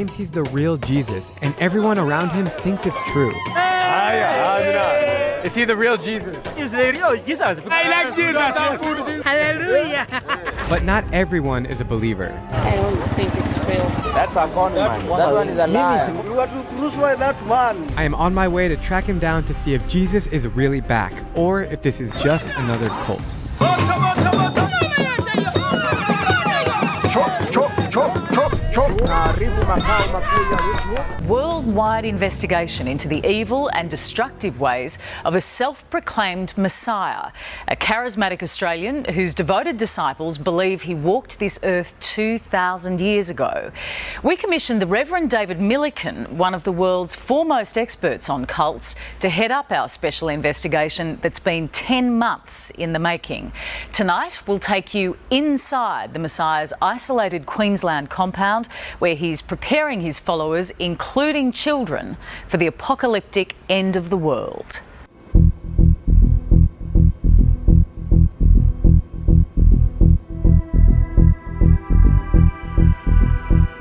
Thinks he's the real Jesus, and everyone around him thinks it's true. Is he the real Jesus? He's the real Jesus. I like Jesus. Hallelujah. But not everyone is a believer. I don't think it's real. That's our God, man. That one is a lie. You have to crucify that one. I am on my way to track him down to see if Jesus is really back, or if this is just another cult. Worldwide investigation into the evil and destructive ways of a self-proclaimed Messiah, a charismatic Australian whose devoted disciples believe he walked this earth 2,000 years ago. We commissioned the Reverend David Milliken, one of the world's foremost experts on cults, to head up our special investigation that's been 10 months in the making. Tonight, we'll take you inside the Messiah's isolated Queensland compound, where he's preparing his followers, including children, for the apocalyptic end of the world.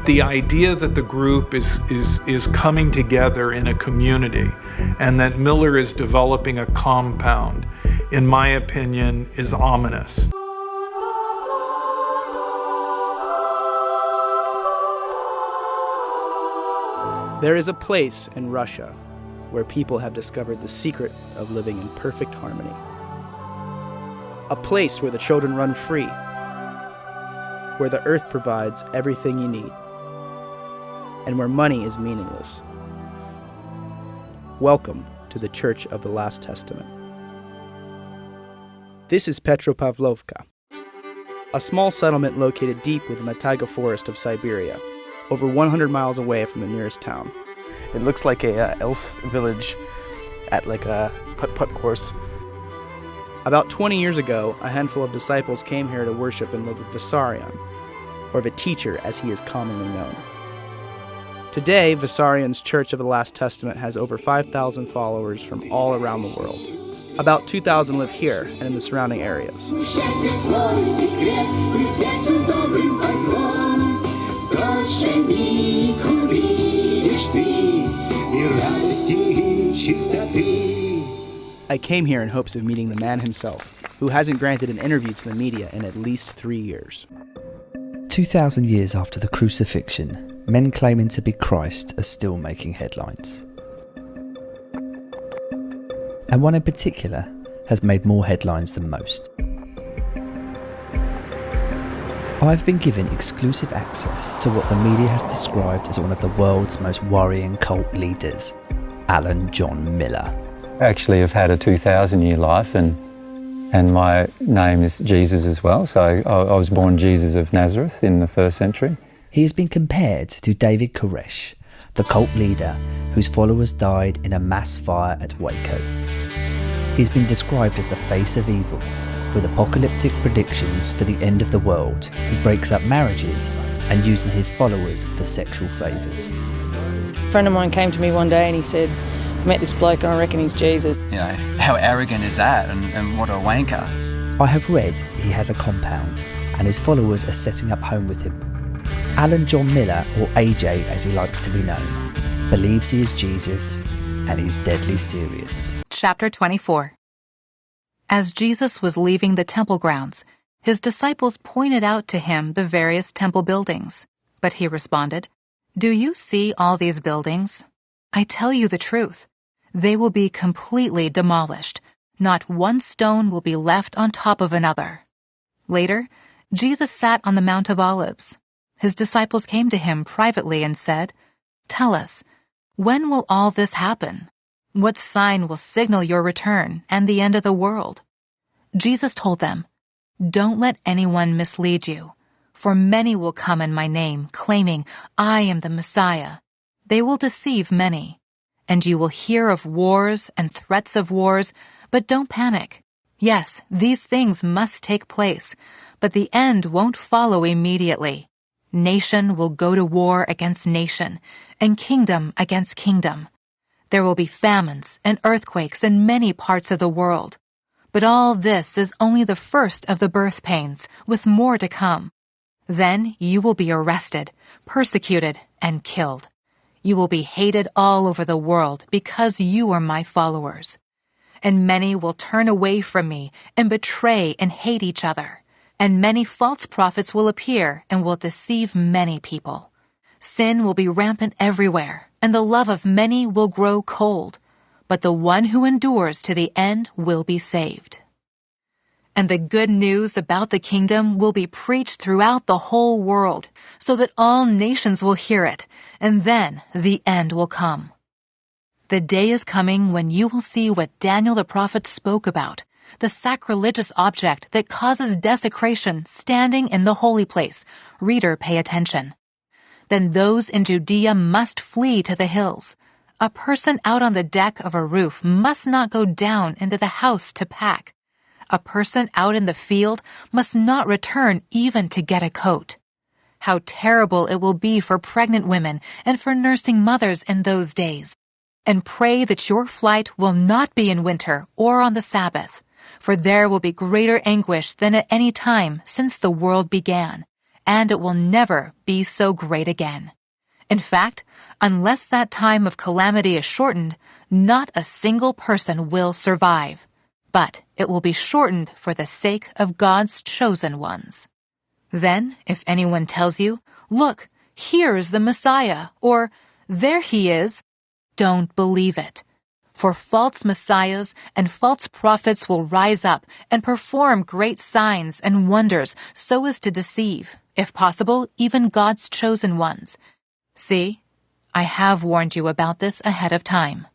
The idea that the group is coming together in a community and that Miller is developing a compound, in my opinion, is ominous. There is a place in Russia where people have discovered the secret of living in perfect harmony. A place where the children run free, where the earth provides everything you need, and where money is meaningless. Welcome to the Church of the Last Testament. This is Petropavlovka, a small settlement located deep within the taiga forest of Siberia, over 100 miles away from the nearest town. It looks like a elf village at like a putt-putt course. About 20 years ago, a handful of disciples came here to worship and live with Vissarion, or the teacher as he is commonly known. Today, Vissarion's Church of the Last Testament has over 5,000 followers from all around the world. About 2,000 live here and in the surrounding areas. I came here in hopes of meeting the man himself, who hasn't granted an interview to the media in at least 3 years. 2,000 years after the crucifixion, men claiming to be Christ are still making headlines. And one in particular has made more headlines than most. I've been given exclusive access to what the media has described as one of the world's most worrying cult leaders, Alan John Miller. Actually, I've had a 2,000-year life, and my name is Jesus as well. So I was born Jesus of Nazareth in the 1st century. He has been compared to David Koresh, the cult leader whose followers died in a mass fire at Waco. He's been described as the face of evil, with apocalyptic predictions for the end of the world. He breaks up marriages and uses his followers for sexual favours. A friend of mine came to me one day and he said, I've met this bloke and I reckon he's Jesus. You know, how arrogant is that, and what a wanker. I have read he has a compound and his followers are setting up home with him. Alan John Miller, or AJ as he likes to be known, believes he is Jesus and he's deadly serious. Chapter 24. As Jesus was leaving the temple grounds, his disciples pointed out to him the various temple buildings. But he responded, "Do you see all these buildings? I tell you the truth. They will be completely demolished. Not one stone will be left on top of another." Later, Jesus sat on the Mount of Olives. His disciples came to him privately and said, "Tell us, when will all this happen? What sign will signal your return and the end of the world?" Jesus told them, "Don't let anyone mislead you, for many will come in my name, claiming, 'I am the Messiah.' They will deceive many, and you will hear of wars and threats of wars, but don't panic. Yes, these things must take place, but the end won't follow immediately. Nation will go to war against nation, and kingdom against kingdom. There will be famines and earthquakes in many parts of the world. But all this is only the first of the birth pains, with more to come. Then you will be arrested, persecuted, and killed. You will be hated all over the world because you are my followers. And many will turn away from me and betray and hate each other. And many false prophets will appear and will deceive many people. Sin will be rampant everywhere, and the love of many will grow cold. But the one who endures to the end will be saved. And the good news about the kingdom will be preached throughout the whole world, so that all nations will hear it, and then the end will come. The day is coming when you will see what Daniel the prophet spoke about, the sacrilegious object that causes desecration standing in the holy place. Reader, pay attention. Then those in Judea must flee to the hills. A person out on the deck of a roof must not go down into the house to pack. A person out in the field must not return even to get a coat. How terrible it will be for pregnant women and for nursing mothers in those days. And pray that your flight will not be in winter or on the Sabbath, for there will be greater anguish than at any time since the world began, and it will never be so great again. In fact, unless that time of calamity is shortened, not a single person will survive. But it will be shortened for the sake of God's chosen ones. Then, if anyone tells you, "Look, here is the Messiah," or "There he is," don't believe it. For false messiahs and false prophets will rise up and perform great signs and wonders so as to deceive, if possible, even God's chosen ones. See, I have warned you about this ahead of time.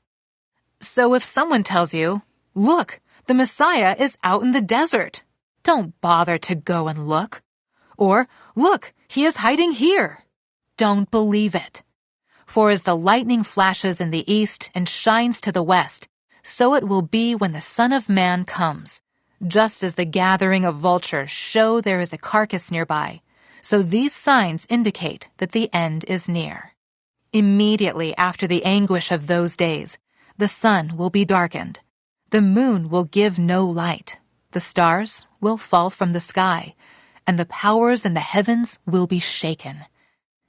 So if someone tells you, "Look, the Messiah is out in the desert," don't bother to go and look. Or, "Look, he is hiding here." Don't believe it. For as the lightning flashes in the east and shines to the west, so it will be when the Son of Man comes. Just as the gathering of vultures show there is a carcass nearby, so these signs indicate that the end is near. Immediately after the anguish of those days, the sun will be darkened. The moon will give no light. The stars will fall from the sky, and the powers in the heavens will be shaken.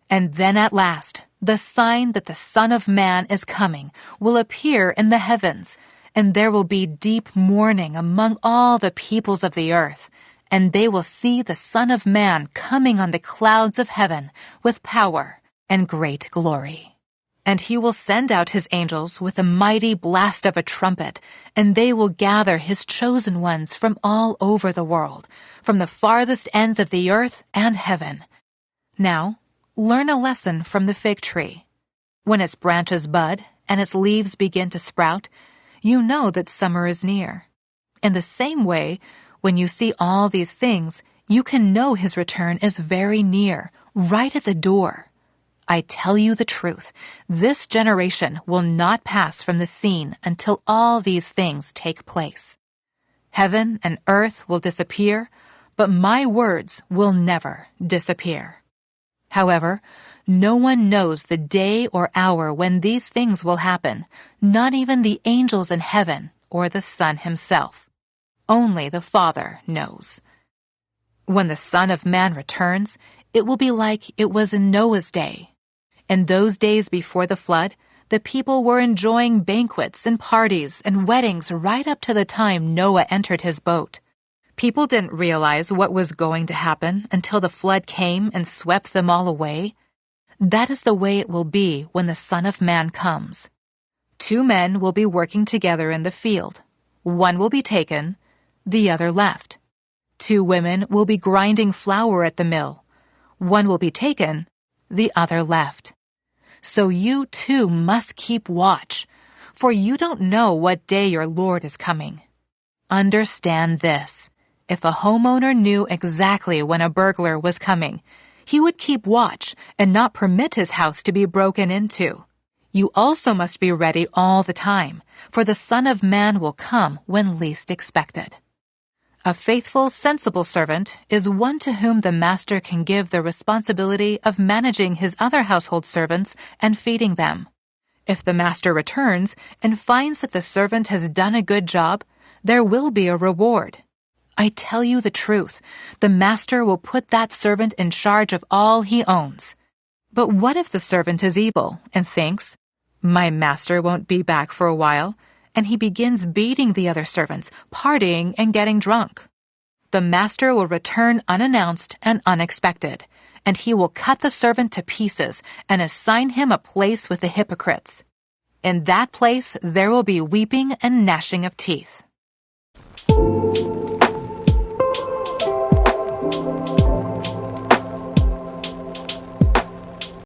And then at last, the sign that the Son of Man is coming will appear in the heavens, and there will be deep mourning among all the peoples of the earth, and they will see the Son of Man coming on the clouds of heaven with power and great glory. And he will send out his angels with a mighty blast of a trumpet, and they will gather his chosen ones from all over the world, from the farthest ends of the earth and heaven. Now, learn a lesson from the fig tree. When its branches bud and its leaves begin to sprout, you know that summer is near. In the same way, when you see all these things, you can know his return is very near, right at the door. I tell you the truth, this generation will not pass from the scene until all these things take place. Heaven and earth will disappear, but my words will never disappear. However, no one knows the day or hour when these things will happen, not even the angels in heaven or the Son himself. Only the Father knows. When the Son of Man returns, it will be like it was in Noah's day. In those days before the flood, the people were enjoying banquets and parties and weddings right up to the time Noah entered his boat. People didn't realize what was going to happen until the flood came and swept them all away. That is the way it will be when the Son of Man comes. 2 men will be working together in the field. One will be taken, the other left. 2 women will be grinding flour at the mill. One will be taken, the other left. So you too must keep watch, for you don't know what day your Lord is coming. Understand this. If a homeowner knew exactly when a burglar was coming, he would keep watch and not permit his house to be broken into. You also must be ready all the time, for the Son of Man will come when least expected. A faithful, sensible servant is one to whom the master can give the responsibility of managing his other household servants and feeding them. If the master returns and finds that the servant has done a good job, there will be a reward. I tell you the truth, the master will put that servant in charge of all he owns. But what if the servant is evil and thinks, 'My master won't be back for a while,' and he begins beating the other servants, partying and getting drunk? The master will return unannounced and unexpected, and he will cut the servant to pieces and assign him a place with the hypocrites. In that place there will be weeping and gnashing of teeth."